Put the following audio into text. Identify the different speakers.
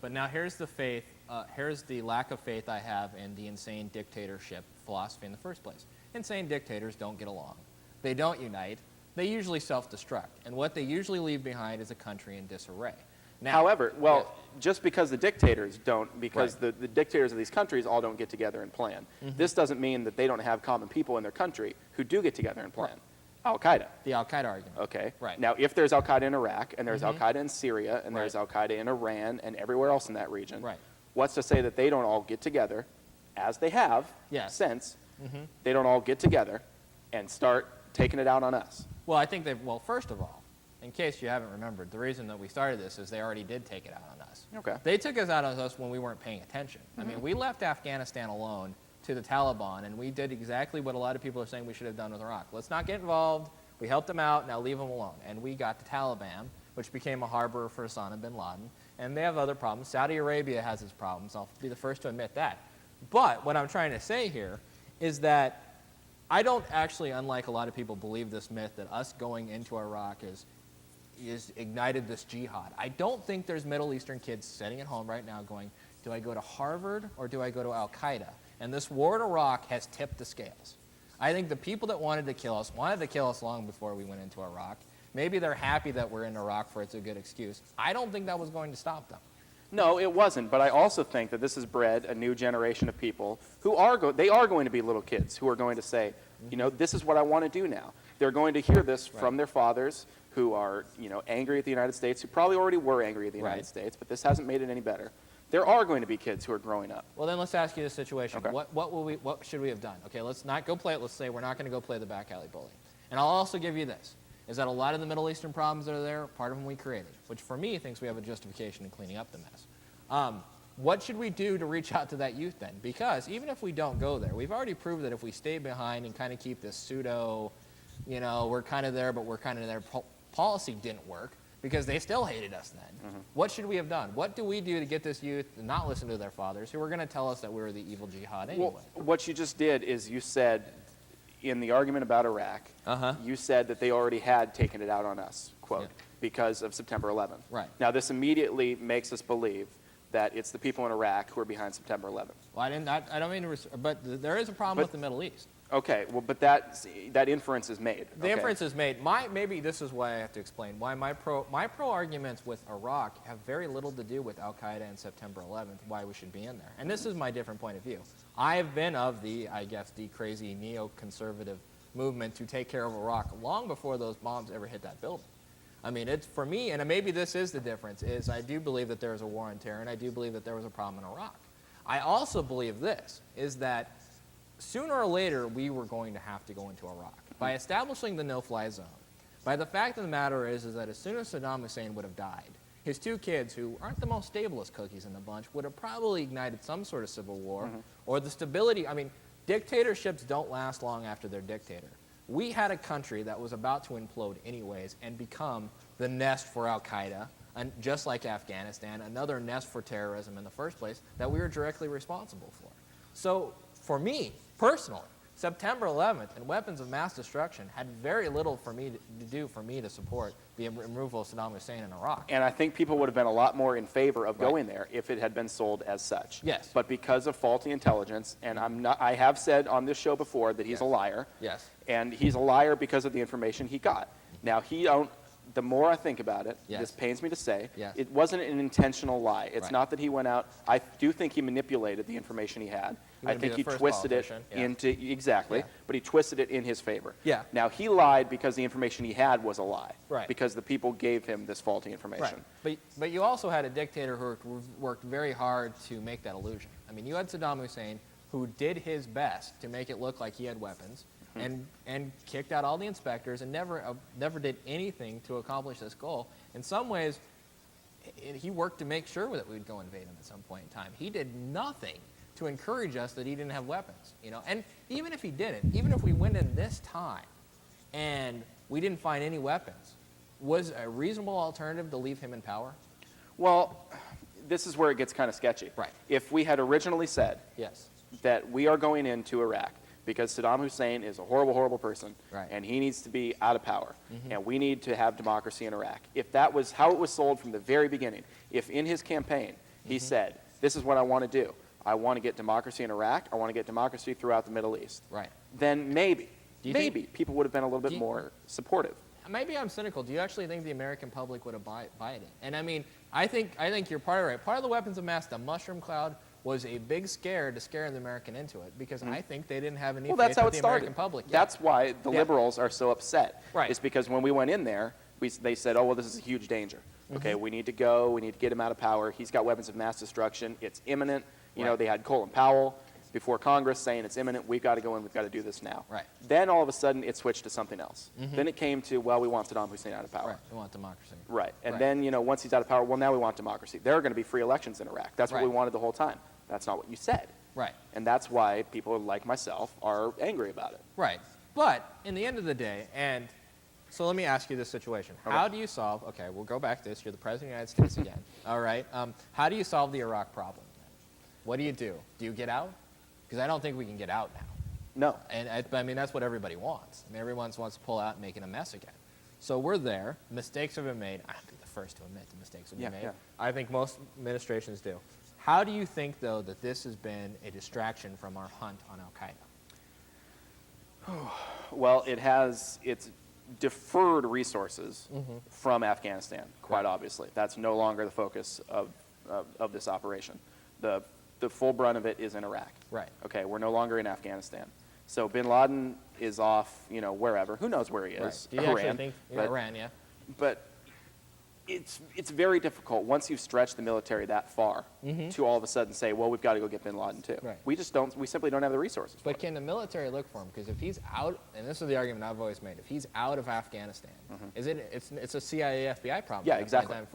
Speaker 1: But now here's the lack of faith I have in the insane dictatorship philosophy in the first place. Insane dictators don't get along. They don't unite. They usually self-destruct. And what they usually leave behind is a country in disarray. Now,
Speaker 2: However, just because the dictators don't, because
Speaker 1: Right.
Speaker 2: the dictators of these countries all don't get together and plan, this doesn't mean that they don't have common people in their country who do get together and plan. Al-Qaeda.
Speaker 1: The Al-Qaeda argument.
Speaker 2: Okay.
Speaker 1: Right.
Speaker 2: Now, if there's Al-Qaeda in Iraq, and there's Al-Qaeda in Syria, and there's Al-Qaeda in Iran, and everywhere else in that region,
Speaker 1: Right.
Speaker 2: what's to say that they don't all get together, as they have
Speaker 1: Yes.
Speaker 2: since, they don't all get together and start taking it out on us?
Speaker 1: Well, I think well, first of all, in case you haven't remembered, the reason that we started this is they already did take it out on us.
Speaker 2: Okay.
Speaker 1: They took us out on us when we weren't paying attention. I mean, we left Afghanistan alone to the Taliban, and we did exactly what a lot of people are saying we should have done with Iraq. Let's not get involved. We helped them out, now leave them alone. And we got the Taliban, which became a harbor for Osama bin Laden, and they have other problems. Saudi Arabia has its problems. I'll be the first to admit that. But what I'm trying to say here is that I don't actually, unlike a lot of people, believe this myth that us going into Iraq is ignited this jihad. I don't think there's Middle Eastern kids sitting at home right now going, do I go to Harvard or do I go to Al-Qaeda? And this war in Iraq has tipped the scales. I think the people that wanted to kill us long before we went into Iraq. Maybe they're happy that we're in Iraq for it's a good excuse. I don't think that was going to stop them.
Speaker 2: No, it wasn't. But I also think that this has bred a new generation of people who are going to be little kids who are going to say, you know, this is what I want to do now. They're going to hear this from their fathers who are, you know, angry at the United States, who probably already were angry at the United States, but this hasn't made it any better. There are going to be kids who are growing up.
Speaker 1: Well, then let's ask you this situation.
Speaker 2: Okay.
Speaker 1: What should we have done? Okay, let's not go play it. Let's say we're not going to go play the back alley bully. And I'll also give you this, is that a lot of the Middle Eastern problems that are there, part of them we created, which for me thinks we have a justification in cleaning up the mess. What should we do to reach out to that youth then? Because even if we don't go there, we've already proved that if we stay behind and kind of keep this pseudo, you know, we're kind of there, but we're kind of there, policy didn't work because they still hated us then. What should we have done? What do we do to get this youth to not listen to their fathers who were going to tell us that we were the evil jihad anyway?
Speaker 2: Well, what you just did is you said, in the argument about Iraq, you said that they already had taken it out on us, quote, because of September 11th.
Speaker 1: Right.
Speaker 2: Now, this immediately makes us believe that it's the people in Iraq who are behind September 11th.
Speaker 1: Well, I don't mean to, but there is a problem with the Middle East.
Speaker 2: Okay, well, but that inference is made.
Speaker 1: The inference is made. Maybe this is why I have to explain why my pro arguments with Iraq have very little to do with Al-Qaeda and September 11th, why we should be in there. And this is my different point of view. I have been of the crazy neoconservative movement to take care of Iraq long before those bombs ever hit that building. I mean, it's for me, and maybe this is the difference, is I do believe that there is a war on terror, and I do believe that there was a problem in Iraq. I also believe this, is that sooner or later, we were going to have to go into Iraq. By establishing the no-fly zone, by the fact of the matter is that as soon as Saddam Hussein would have died, his two kids, who aren't the most stablest cookies in the bunch, would have probably ignited some sort of civil war, or the stability. I mean, dictatorships don't last long after their dictator. We had a country that was about to implode anyways and become the nest for Al-Qaeda, and just like Afghanistan, another nest for terrorism in the first place that we were directly responsible for. So for me, personally, September 11th and weapons of mass destruction had very little for me to do for me to support the removal of Saddam Hussein in Iraq.
Speaker 2: And I think people would have been a lot more in favor of going there if it had been sold as such.
Speaker 1: Yes.
Speaker 2: But because of faulty intelligence, and I have said on this show before that he's a liar.
Speaker 1: Yes.
Speaker 2: And he's a liar because of the information he got. Now, the more I think about it, this pains me to say, it wasn't an intentional lie. It's not that he went out. I do think he manipulated the information he had. I think he twisted it into, but he twisted it in his favor.
Speaker 1: Yeah.
Speaker 2: Now, he lied because the information he had was a lie.
Speaker 1: Right.
Speaker 2: Because the people gave him this faulty information.
Speaker 1: Right. But you also had a dictator who worked very hard to make that illusion. I mean, you had Saddam Hussein, who did his best to make it look like he had weapons, and kicked out all the inspectors and never did anything to accomplish this goal. In some ways, he worked to make sure that we'd go invade him at some point in time. He did nothing to encourage us that he didn't have weapons, you know. And even if he didn't, even if we went in this time and we didn't find any weapons, was a reasonable alternative to leave him in power?
Speaker 2: Well, this is where it gets kind of sketchy.
Speaker 1: Right.
Speaker 2: If we had originally said that we are going into Iraq because Saddam Hussein is a horrible, horrible person, and he needs to be out of power, and we need to have democracy in Iraq. If that was how it was sold from the very beginning, if in his campaign He said, this is what I want to do. I want to get democracy in Iraq. I want to get democracy throughout the Middle East.
Speaker 1: Right.
Speaker 2: Then maybe,
Speaker 1: Do you think-
Speaker 2: maybe people would have been a little bit
Speaker 1: you-
Speaker 2: more supportive.
Speaker 1: Maybe I'm cynical. Do you actually think the American public would have buy it? And I mean, I think you're part right. Part of the weapons of mass, the mushroom cloud, was a big scare to scare the American into it because I think they didn't have any
Speaker 2: Well,
Speaker 1: faith
Speaker 2: that's how
Speaker 1: with
Speaker 2: it
Speaker 1: the
Speaker 2: started.
Speaker 1: American public. Yeah.
Speaker 2: That's why the
Speaker 1: Yeah.
Speaker 2: liberals are so upset.
Speaker 1: Right.
Speaker 2: It's because when we went in there, they said, oh, well, this is a huge danger. Okay, we need to go. We need to get him out of power. He's got weapons of mass destruction. It's imminent. You know,
Speaker 1: Right.
Speaker 2: they had Colin Powell before Congress saying it's imminent. We've got to go in. We've got to do this now.
Speaker 1: Right.
Speaker 2: Then all of a sudden it switched to something else. Then it came to, well, we want Saddam Hussein out of power.
Speaker 1: Right. We want democracy.
Speaker 2: Right. And
Speaker 1: Right.
Speaker 2: then, once he's out of power, well, now we want democracy. There are going to be free elections in Iraq. That's what we
Speaker 1: Right.
Speaker 2: wanted the whole time. That's not what you said.
Speaker 1: Right.
Speaker 2: And that's why people like myself are angry about it.
Speaker 1: Right. But in the end of the day, and so let me ask you this situation.
Speaker 2: Okay.
Speaker 1: How do you solve, okay, we'll go back to this. You're the President of the United States again. All right. How do you solve the Iraq problem? What do you do? Do you get out? Because I don't think we can get out now.
Speaker 2: No.
Speaker 1: And I mean, that's what everybody wants. I mean, everyone wants to pull out and make it a mess again. So we're there. Mistakes have been made. I'll be the first to admit the mistakes have been made.
Speaker 2: Yeah.
Speaker 1: I think most administrations do. How do you think, though, that this has been a distraction from our hunt on Al-Qaeda?
Speaker 2: Well, it's deferred resources from Afghanistan, quite
Speaker 1: Right.
Speaker 2: obviously. That's no longer the focus of this operation. The full brunt of it is in Iraq.
Speaker 1: Right.
Speaker 2: Okay, we're no longer in Afghanistan. So bin Laden is off, wherever. Who knows where he is?
Speaker 1: Do you actually think Iran, yeah?
Speaker 2: But it's very difficult once you've stretched the military that far to all of a sudden say, well, we've got to go get bin Laden too.
Speaker 1: Right.
Speaker 2: We simply don't have the resources.
Speaker 1: But can the military look for him? Because if he's out, and this is the argument I've always made, if he's out of Afghanistan, it's a CIA, FBI problem.
Speaker 2: Yeah,
Speaker 1: by the
Speaker 2: exactly.
Speaker 1: time